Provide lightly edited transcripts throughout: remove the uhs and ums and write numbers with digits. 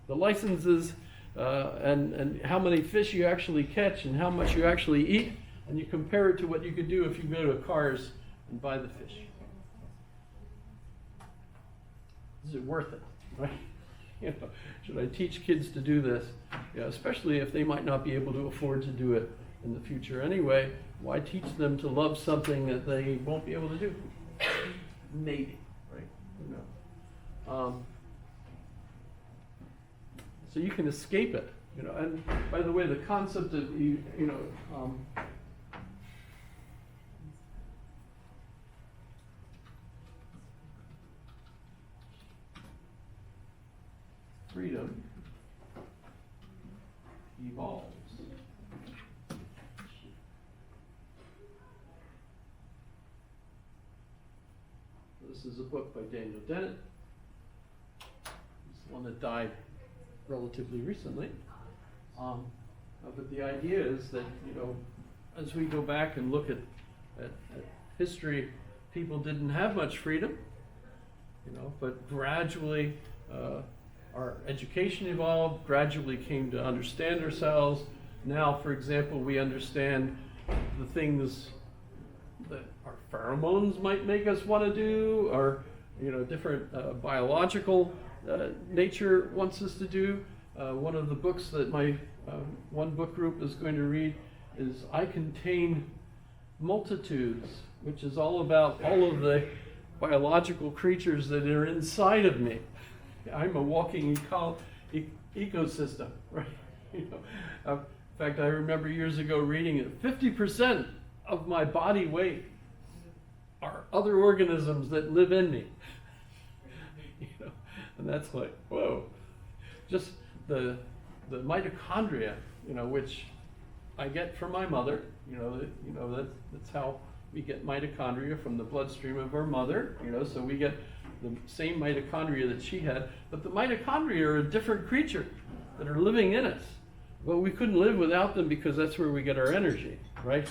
the licenses and how many fish you actually catch and how much you actually eat, and you compare it to what you could do if you go to Cars and buy the fish. Is it worth it, right? You know, should I teach kids to do this? Yeah, especially if they might not be able to afford to do it in the future anyway. Why teach them to love something that they won't be able to do? Maybe, right? Who knows? So you can escape it, you know. And by the way, the concept of freedom evolves. This is a book by Daniel Dennett. It's the one that died relatively recently. But the idea is that, you know, as we go back and look at history, people didn't have much freedom, you know, but gradually our education evolved, gradually came to understand ourselves. Now, for example, we understand the things that our pheromones might make us want to do, or, you know, different biological nature wants us to do. One of the books that my one book group is going to read is I Contain Multitudes, which is all about all of the biological creatures that are inside of me. I'm a walking ecosystem, right? You know, in fact, I remember years ago reading it, 50% of my body weight are other organisms that live in me. You know, and that's like, whoa. Just the mitochondria, you know, which I get from my mother. You know, that's how we get mitochondria, from the bloodstream of our mother. You know, so we get the same mitochondria that she had, but the mitochondria are a different creature that are living in us. But we couldn't live without them because that's where we get our energy, right?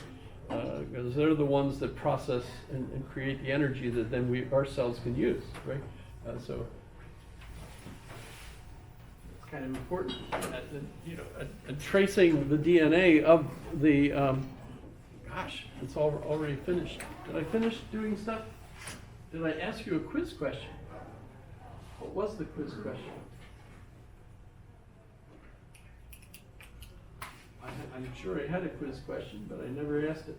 Because they're the ones that process and create the energy that then our cells can use, right? So it's kind of important, you know, tracing the DNA of the, gosh, it's already finished. Did I finish doing stuff? Did I ask you a quiz question? What was the quiz question? I'm sure I had a quiz question, but I never asked it.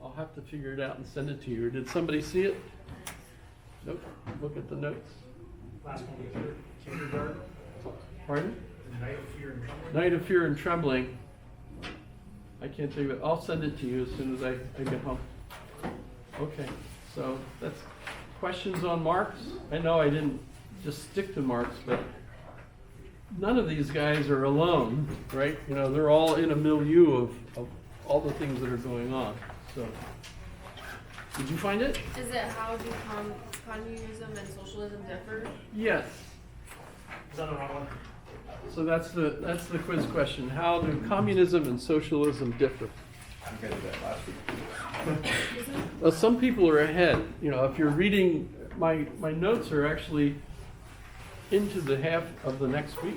I'll have to figure it out and send it to you. Or did somebody see it? Nope. Look at the notes. Last one was your kindergarten. Pardon? Night of Fear and Trembling. Night of Fear and Trembling. I can't think of it. I'll send it to you as soon as I get home. Okay. So that's questions on Marx. I know I didn't just stick to Marx, but none of these guys are alone, right? You know, they're all in a milieu of all the things that are going on. So, did you find it? Is it how do communism and socialism differ? Yes. Is that the wrong one? So that's the quiz question. How do communism and socialism differ? I did that last week. Well, some people are ahead. You know, if you're reading, my notes are actually into the half of the next week.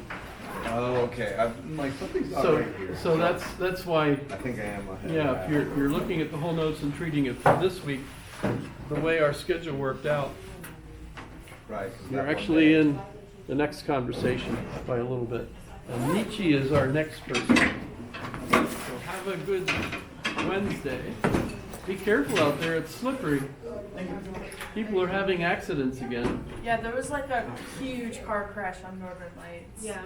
Oh, okay. I'm like, something's not So, right here. so that's why. I think I am ahead. Yeah, if you're looking at the whole notes and treating it for this week, the way our schedule worked out, Right. 'cause we're that one actually day- in the next conversation by a little bit. And Nietzsche is our next person. So have a good Wednesday. Be careful out there, it's slippery. People are having accidents again. Yeah, there was like a huge car crash on Northern Lights. Yeah.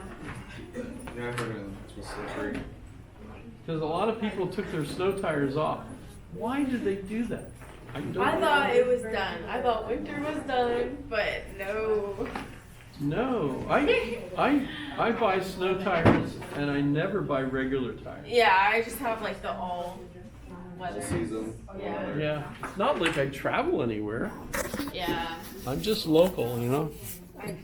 Yeah, I heard it was slippery. Because a lot of people took their snow tires off. Why did they do that? I don't I know. thought it was done. I thought winter was done, but no. No, I buy snow tires and I never buy regular tires. Yeah, I just have like the all weather. Season. Yeah. Yeah, it's not like I travel anywhere. Yeah. I'm just local, you know. I